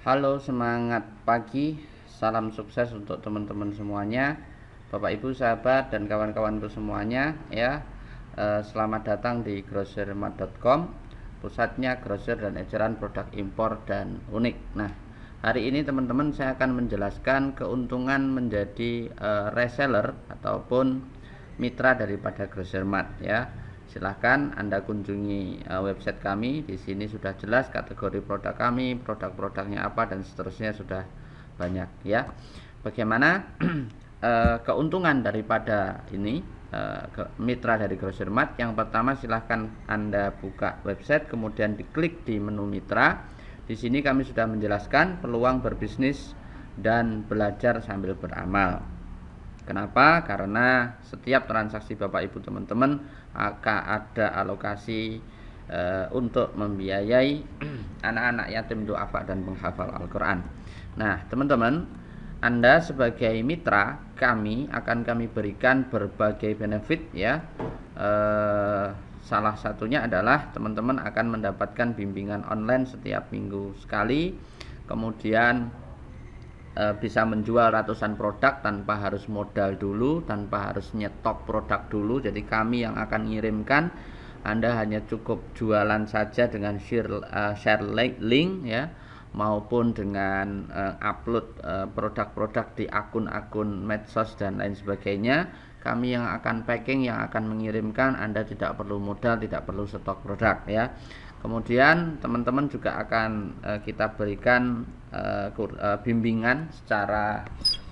Halo, semangat pagi. Salam sukses untuk teman-teman semuanya, Bapak Ibu, sahabat dan kawan-kawanku semuanya ya. Selamat datang di grocermart.com, pusatnya grosir dan eceran produk impor dan unik. Nah, hari ini teman-teman saya akan menjelaskan keuntungan menjadi reseller ataupun mitra daripada Grocermart ya. Silahkan Anda kunjungi website kami. Di sini sudah jelas kategori produk kami, produk-produknya apa, dan seterusnya sudah banyak ya. Bagaimana keuntungan daripada ini mitra dari Grocermart? Yang pertama, silahkan Anda buka website, kemudian diklik di menu mitra. Di sini kami sudah menjelaskan peluang berbisnis dan belajar sambil beramal. Kenapa? Karena setiap transaksi Bapak Ibu teman-teman akan ada alokasi untuk membiayai anak-anak yatim duafa dan penghafal Al-Quran. Nah teman-teman, Anda sebagai mitra kami akan kami berikan berbagai benefit ya. Salah satunya adalah teman-teman akan mendapatkan bimbingan online setiap minggu sekali. Kemudian bisa menjual ratusan produk tanpa harus modal dulu, tanpa harus nyetok produk dulu. Jadi kami yang akan ngirimkan, Anda hanya cukup jualan saja dengan share link ya, maupun dengan upload produk-produk di akun-akun medsos dan lain sebagainya. Kami yang akan packing, yang akan mengirimkan. Anda tidak perlu modal, tidak perlu stok produk ya. Kemudian teman-teman juga akan kita berikan bimbingan secara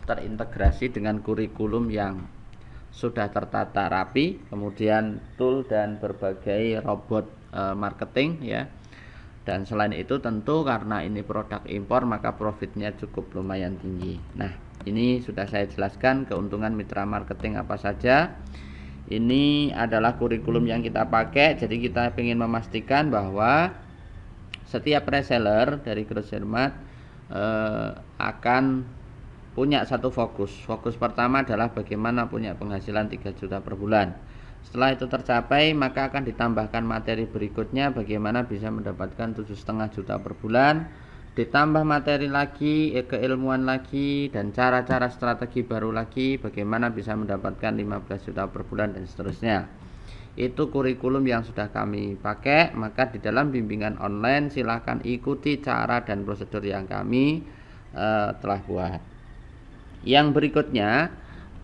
terintegrasi dengan kurikulum yang sudah tertata rapi, kemudian tool dan berbagai robot marketing ya. Dan selain itu tentu karena ini produk impor, maka profitnya cukup lumayan tinggi. Nah, ini sudah saya jelaskan keuntungan mitra marketing apa saja. Ini adalah kurikulum yang kita pakai. Jadi kita ingin memastikan bahwa setiap reseller dari Grocermart akan punya satu fokus. Fokus pertama adalah bagaimana punya penghasilan 3 juta per bulan. Setelah itu tercapai, maka akan ditambahkan materi berikutnya, bagaimana bisa mendapatkan 7,5 juta per bulan, ditambah materi lagi, keilmuan lagi, dan cara-cara strategi baru lagi, bagaimana bisa mendapatkan 15 juta per bulan dan seterusnya. Itu kurikulum yang sudah kami pakai. Maka di dalam bimbingan online silahkan ikuti cara dan prosedur yang kami telah buat. Yang berikutnya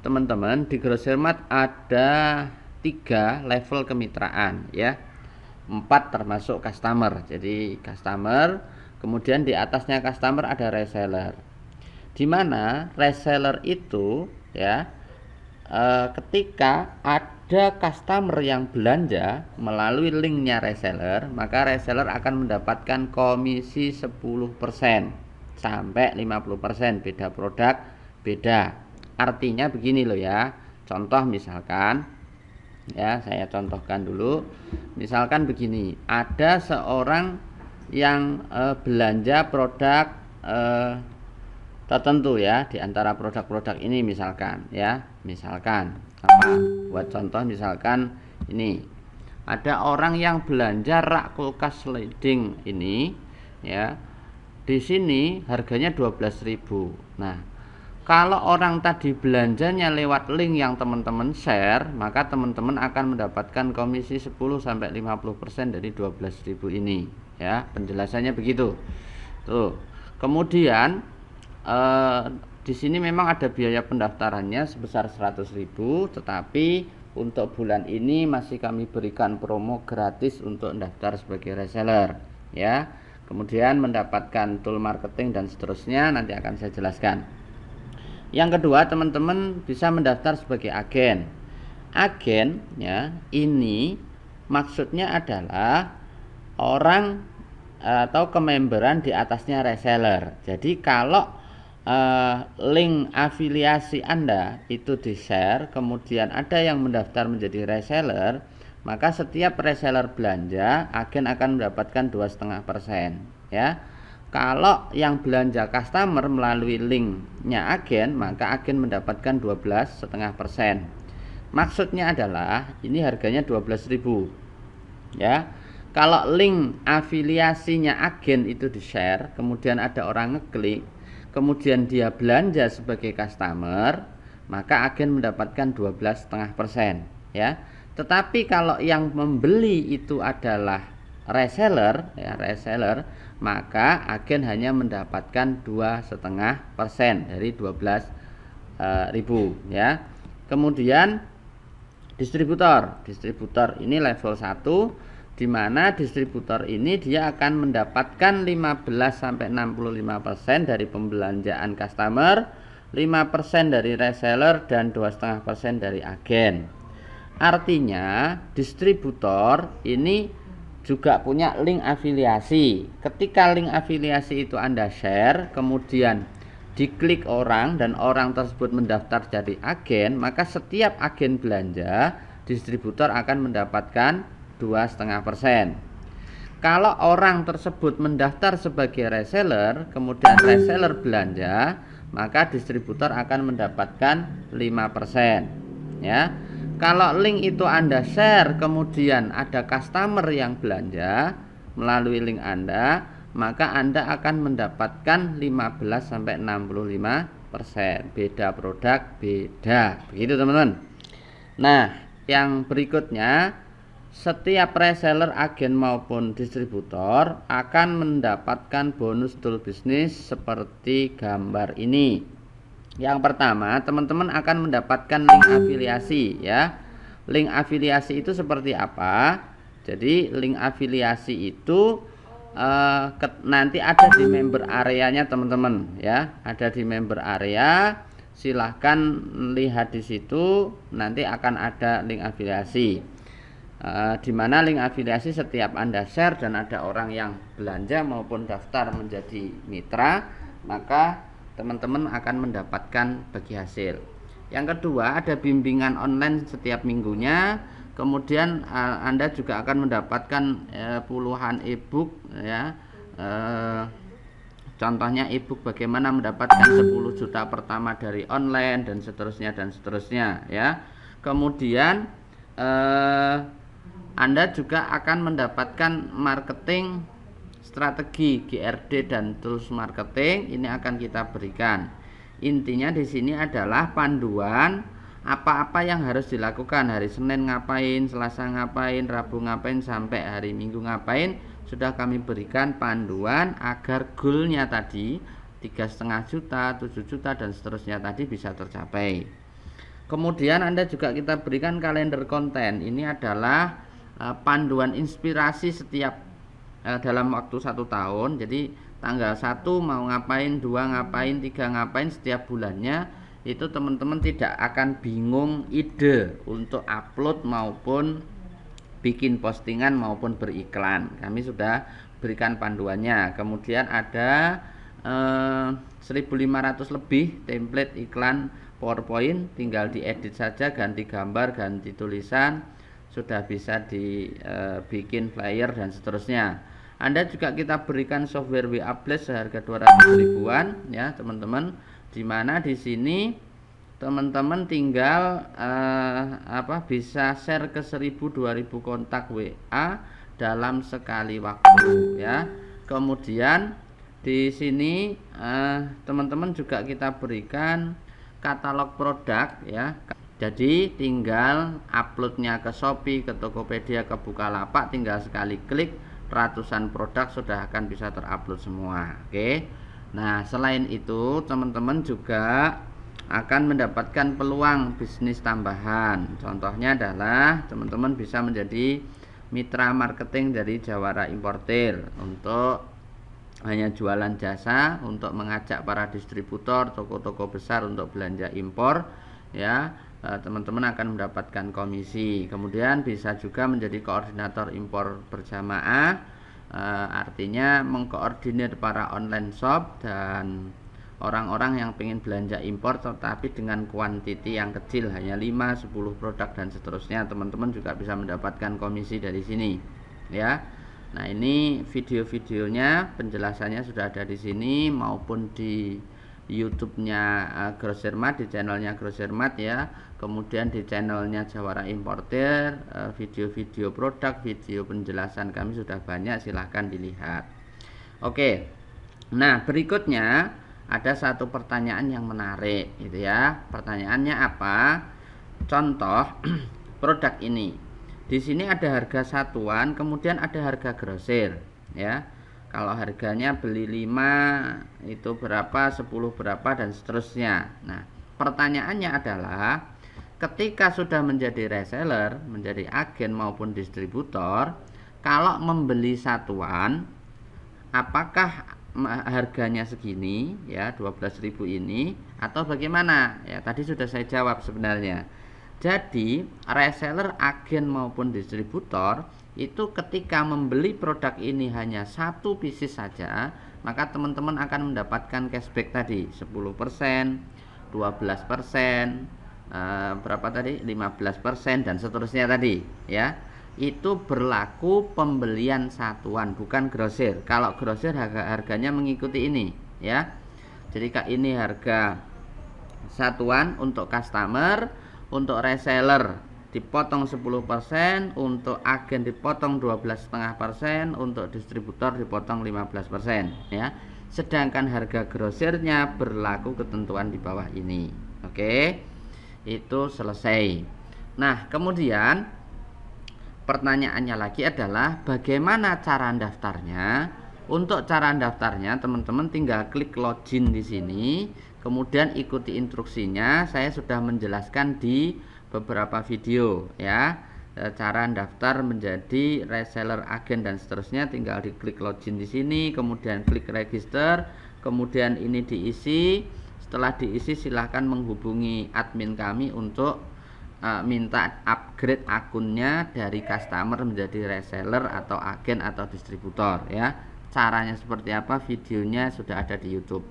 teman-teman, di Grocermart ada 3 level kemitraan ya. 4 termasuk customer. Jadi customer, kemudian di atasnya customer ada reseller. Di mana reseller itu ya, ketika ada customer yang belanja melalui linknya reseller, maka reseller akan mendapatkan komisi 10% sampai 50%, beda produk beda. Artinya begini loh ya. Contoh misalkan ya, saya contohkan dulu. Misalkan begini, ada seorang yang belanja produk tertentu ya, di antara produk-produk ini misalkan ya, misalkan apa, buat contoh misalkan ini ada orang yang belanja rak kulkas sliding ini ya, di sini harganya 12.000. Nah, kalau orang tadi belanjanya lewat link yang teman-teman share, maka teman-teman akan mendapatkan komisi 10-50% dari 12.000 ini ya. Penjelasannya begitu. Tuh. Kemudian di sini memang ada biaya pendaftarannya sebesar 100.000, tetapi untuk bulan ini masih kami berikan promo gratis untuk mendaftar sebagai reseller ya. Kemudian mendapatkan tool marketing dan seterusnya nanti akan saya jelaskan. Yang kedua, teman-teman bisa mendaftar sebagai agen. Agen ya, ini maksudnya adalah orang atau kememberan di atasnya reseller. Jadi kalau link afiliasi Anda itu di-share, kemudian ada yang mendaftar menjadi reseller, maka setiap reseller belanja, agen akan mendapatkan 2,5% ya. Kalau yang belanja customer melalui linknya agen, maka agen mendapatkan 12,5%. Maksudnya adalah ini harganya 12.000 ya. Kalau link afiliasinya agen itu di-share, kemudian ada orang ngeklik, kemudian dia belanja sebagai customer, maka agen mendapatkan 12,5%, ya. Tetapi kalau yang membeli itu adalah reseller, ya, reseller, maka agen hanya mendapatkan 2,5% dari 12.000, ya. Kemudian distributor ini level 1, di mana distributor ini dia akan mendapatkan 15-65% dari pembelanjaan customer, 5% dari reseller, dan 2,5% dari agen. Artinya distributor ini juga punya link afiliasi. Ketika link afiliasi itu Anda share, kemudian diklik orang dan orang tersebut mendaftar jadi agen, maka setiap agen belanja, distributor akan mendapatkan 2,5%. Kalau orang tersebut mendaftar sebagai reseller, kemudian reseller belanja, maka distributor akan mendapatkan 5%, ya. Kalau link itu Anda share, kemudian ada customer yang belanja melalui link Anda, maka Anda akan mendapatkan 15-65%. Beda produk, beda. Begitu, teman-teman. Nah, yang berikutnya, setiap reseller, agen maupun distributor akan mendapatkan bonus tool bisnis seperti gambar ini. Yang pertama, teman-teman akan mendapatkan link afiliasi, ya. Link afiliasi itu seperti apa? Jadi link afiliasi itu nanti ada di member areanya, teman-teman, ya. Ada di member area. Silahkan lihat di situ, nanti akan ada link afiliasi. Di mana link afiliasi setiap Anda share dan ada orang yang belanja maupun daftar menjadi mitra, maka teman-teman akan mendapatkan bagi hasil. Yang kedua, ada bimbingan online setiap minggunya. Kemudian Anda juga akan mendapatkan puluhan e-book, ya. Contohnya e-book bagaimana mendapatkan 10 juta pertama dari online, dan seterusnya, ya. Kemudian Anda juga akan mendapatkan marketing strategi GRD dan tools marketing. Ini akan kita berikan. Intinya di sini adalah panduan apa-apa yang harus dilakukan. Hari Senin ngapain, Selasa ngapain, Rabu ngapain, sampai hari Minggu ngapain. Sudah kami berikan panduan agar goalnya tadi 3,5 juta, 7 juta, dan seterusnya tadi bisa tercapai. Kemudian Anda juga kita berikan kalender konten. Ini adalah panduan inspirasi setiap dalam waktu 1 tahun. Jadi tanggal 1 mau ngapain, 2 ngapain, 3 ngapain, setiap bulannya itu teman-teman tidak akan bingung ide untuk upload maupun bikin postingan maupun beriklan. Kami sudah berikan panduannya. Kemudian ada 1.500 lebih template iklan PowerPoint, tinggal diedit saja, ganti gambar, ganti tulisan, sudah bisa dibikin flyer dan seterusnya. Anda juga kita berikan software WA Blast seharga 200 ribuan, ya teman-teman, dimana di sini teman-teman tinggal bisa share ke 1.000-2.000 kontak WA dalam sekali waktu, ya. Kemudian di sini teman-teman juga kita berikan katalog produk, ya. Jadi tinggal uploadnya ke Shopee, ke Tokopedia, ke Bukalapak, tinggal sekali klik, ratusan produk sudah akan bisa terupload semua. Oke. Nah, selain itu teman-teman juga akan mendapatkan peluang bisnis tambahan. Contohnya adalah teman-teman bisa menjadi mitra marketing dari Jawara Importir untuk hanya jualan jasa, untuk mengajak para distributor, toko-toko besar untuk belanja impor, ya. Teman-teman akan mendapatkan komisi. Kemudian bisa juga menjadi koordinator impor berjamaah, artinya mengkoordinir para online shop dan orang-orang yang pengen belanja impor tetapi dengan kuantiti yang kecil, hanya 5-10 produk dan seterusnya. Teman-teman juga bisa mendapatkan komisi dari sini, ya. Nah, ini video-videonya, penjelasannya sudah ada di sini maupun di YouTube-nya Grosirmat, di channelnya Grosirmat ya, kemudian di channelnya Jawara Importer, video-video produk, video penjelasan kami sudah banyak, silahkan dilihat. Oke, nah berikutnya ada satu pertanyaan yang menarik gitu ya. Pertanyaannya apa? Contoh produk ini, di sini ada harga satuan, kemudian ada harga grosir ya. Kalau harganya beli 5 itu berapa, 10 berapa, dan seterusnya. Nah, pertanyaannya adalah ketika sudah menjadi reseller, menjadi agen maupun distributor, kalau membeli satuan, apakah harganya segini ya, 12.000 ini, atau bagaimana? Ya, tadi sudah saya jawab sebenarnya. Jadi, reseller, agen maupun distributor itu ketika membeli produk ini hanya satu pieces saja, maka teman-teman akan mendapatkan cashback tadi 10%, 12%, berapa tadi? 15% dan seterusnya tadi ya. Itu berlaku pembelian satuan, bukan grosir. Kalau grosir harganya mengikuti ini ya. Jadi ini harga satuan untuk customer, untuk reseller dipotong 10%, untuk agen dipotong 12,5%, untuk distributor dipotong 15% ya. Sedangkan harga grosirnya berlaku ketentuan di bawah ini. Oke. Itu selesai. Nah, kemudian pertanyaannya lagi adalah bagaimana cara daftarnya? Untuk cara daftarnya teman-teman tinggal klik login di sini, kemudian ikuti instruksinya. Saya sudah menjelaskan di beberapa video ya, cara daftar menjadi reseller, agen dan seterusnya. Tinggal diklik login di sini, kemudian klik register, kemudian ini diisi. Setelah diisi silahkan menghubungi admin kami untuk minta upgrade akunnya dari customer menjadi reseller atau agen atau distributor ya. Caranya seperti apa, videonya sudah ada di YouTube.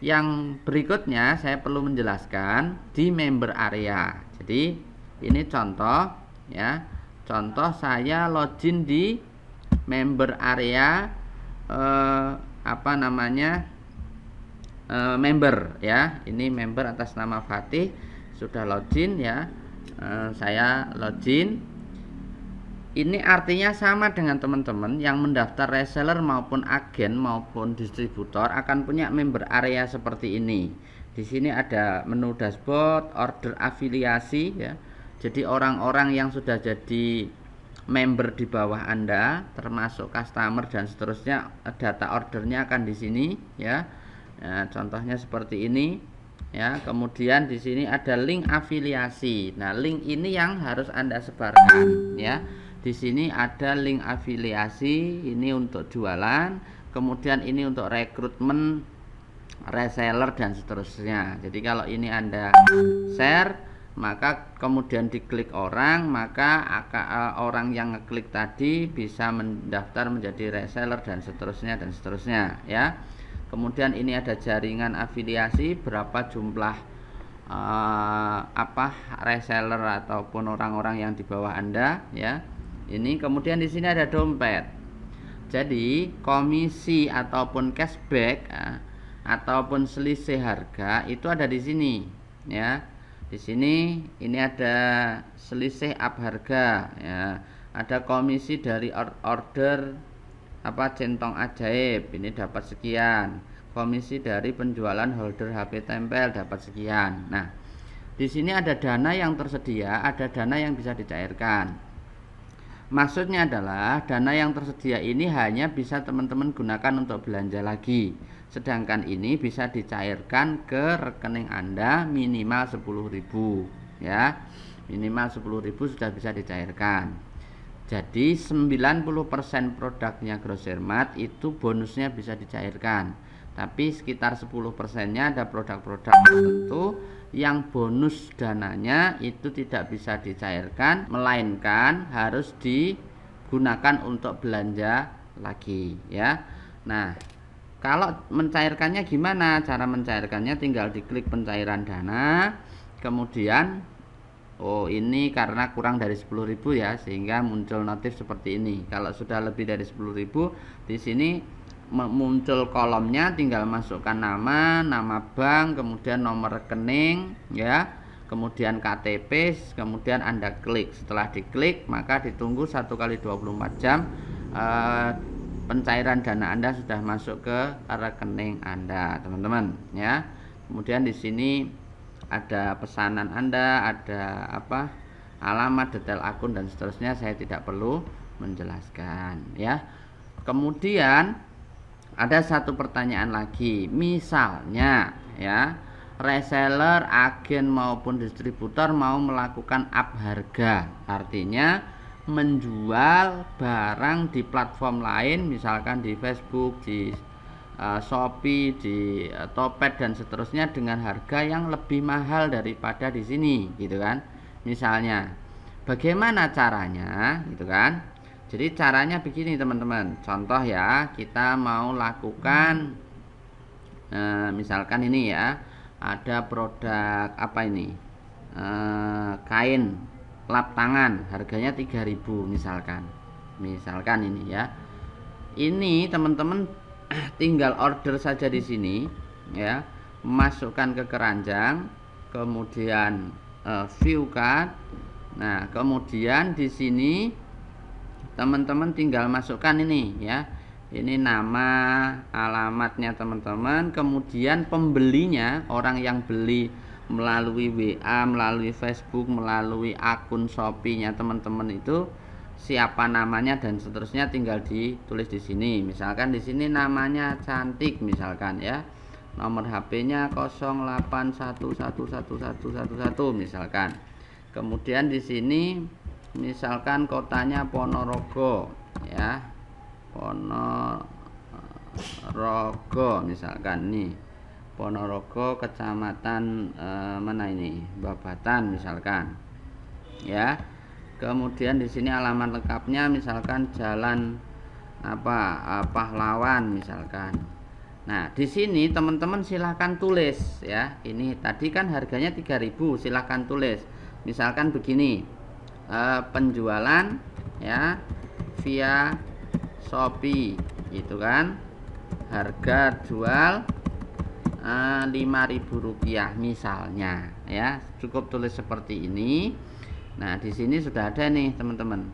Yang berikutnya saya perlu menjelaskan di member area. Jadi ini contoh ya, contoh saya login di member area member ya. Ini member atas nama Fatih, sudah login ya. Saya login. Ini artinya sama dengan teman-teman yang mendaftar reseller maupun agen maupun distributor akan punya member area seperti ini. Di sini ada menu dashboard, order afiliasi ya. Jadi orang-orang yang sudah jadi member di bawah Anda, termasuk customer dan seterusnya, data ordernya akan di sini ya. Nah, contohnya seperti ini ya. Kemudian di sini ada link afiliasi. Nah, link ini yang harus Anda sebarkan ya. Di sini ada link afiliasi, ini untuk jualan, kemudian ini untuk rekrutmen reseller dan seterusnya. Jadi kalau ini Anda share, maka kemudian diklik orang, maka orang yang ngeklik tadi bisa mendaftar menjadi reseller dan seterusnya ya. Kemudian ini ada jaringan afiliasi, berapa jumlah reseller ataupun orang-orang yang di bawah Anda ya. Ini kemudian di sini ada dompet. Jadi komisi ataupun cashback ataupun selisih harga itu ada di sini ya. Di sini ini ada selisih up harga ya. Ada komisi dari order centong ajaib, ini dapat sekian. Komisi dari penjualan holder HP tempel dapat sekian. Nah, di sini ada dana yang tersedia, ada dana yang bisa dicairkan. Maksudnya adalah dana yang tersedia ini hanya bisa teman-teman gunakan untuk belanja lagi. Sedangkan ini bisa dicairkan ke rekening Anda minimal 10.000 ya. Minimal 10.000 sudah bisa dicairkan. Jadi 90% produknya Grosirmat itu bonusnya bisa dicairkan. Tapi sekitar 10%-nya ada produk-produk tertentu yang bonus dananya itu tidak bisa dicairkan, melainkan harus digunakan untuk belanja lagi ya. Nah, kalau mencairkannya gimana? Cara mencairkannya tinggal diklik pencairan dana, kemudian ini karena kurang dari 10.000 ya, sehingga muncul notif seperti ini. Kalau sudah lebih dari 10.000 di sini muncul kolomnya, tinggal masukkan nama bank, kemudian nomor rekening ya, kemudian KTP, kemudian Anda klik. Setelah diklik maka ditunggu 1 kali 24 jam pencairan dana Anda sudah masuk ke rekening Anda, teman-teman ya. Kemudian di sini ada pesanan Anda, ada alamat, detail akun dan seterusnya, saya tidak perlu menjelaskan ya. Kemudian ada satu pertanyaan lagi, misalnya ya, reseller, agen maupun distributor mau melakukan up harga, artinya menjual barang di platform lain, misalkan di Facebook, di Shopee, di Topet dan seterusnya dengan harga yang lebih mahal daripada di sini, gitu kan? Misalnya, bagaimana caranya, gitu kan? Jadi caranya begini teman-teman, contoh ya, kita mau lakukan misalkan ini ya, ada produk apa ini, kain lap tangan, harganya 3.000 misalkan ini ya. Ini teman-teman tinggal order saja di sini ya, masukkan ke keranjang, kemudian view card. Nah, kemudian di sini teman-teman tinggal masukkan ini ya, ini nama, alamatnya teman-teman, kemudian pembelinya, orang yang beli melalui WA, melalui Facebook, melalui akun Shopee-nya teman-teman itu siapa namanya dan seterusnya, tinggal ditulis di sini. Misalkan di sini namanya Cantik misalkan ya, nomor HP-nya 08111111 misalkan. Kemudian di sini misalkan kotanya Ponorogo ya, Ponorogo misalkan nih, Ponorogo, kecamatan mana ini, Babatan misalkan ya. Kemudian di sini alamat lengkapnya misalkan Jalan Pahlawan misalkan. Nah, di sini teman-teman silahkan tulis ya, ini tadi kan harganya 3.000, silahkan tulis misalkan begini, penjualan ya via Shopee gitu kan, harga jual Rp5.000 misalnya ya, cukup tulis seperti ini. Nah, di sini sudah ada nih teman-teman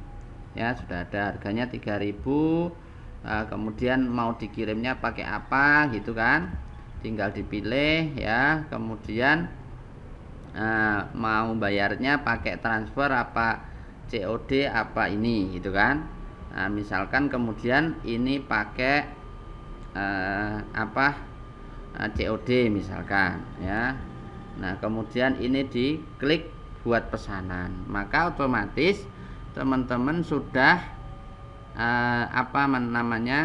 ya, sudah ada harganya 3.000, kemudian mau dikirimnya pakai apa gitu kan, tinggal dipilih ya. Kemudian mau bayarnya pakai transfer apa COD apa ini gitu kan. Nah, misalkan kemudian ini pakai COD misalkan ya. Nah, kemudian ini diklik buat pesanan, maka otomatis teman-teman sudah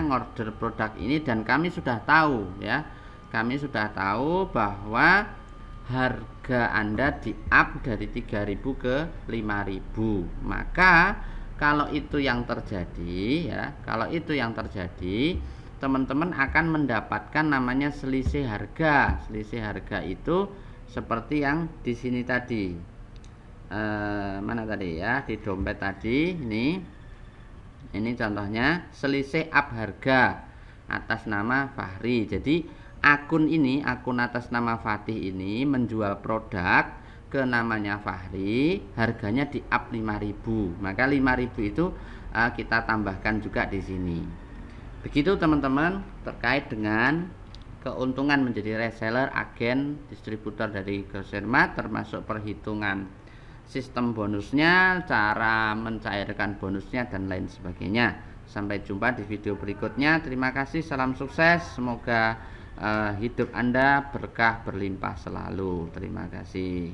ngorder produk ini, dan kami sudah tahu ya, kami sudah tahu bahwa harga Anda di up dari 3.000 ke 5.000. Maka kalau itu yang terjadi ya, kalau itu yang terjadi, teman-teman akan mendapatkan namanya selisih harga. Selisih harga itu seperti yang di sini tadi. Mana tadi ya, di dompet tadi ini contohnya selisih up harga atas nama Fahri. Jadi akun ini, akun atas nama Fatih ini menjual produk ke namanya Fahri, harganya di up 5.000. Maka 5.000 itu kita tambahkan juga di sini. Begitu teman-teman terkait dengan keuntungan menjadi reseller, agen, distributor dari Grosirmat, termasuk perhitungan sistem bonusnya, cara mencairkan bonusnya dan lain sebagainya. Sampai jumpa di video berikutnya. Terima kasih, salam sukses, semoga hidup Anda berkah berlimpah selalu. Terima kasih.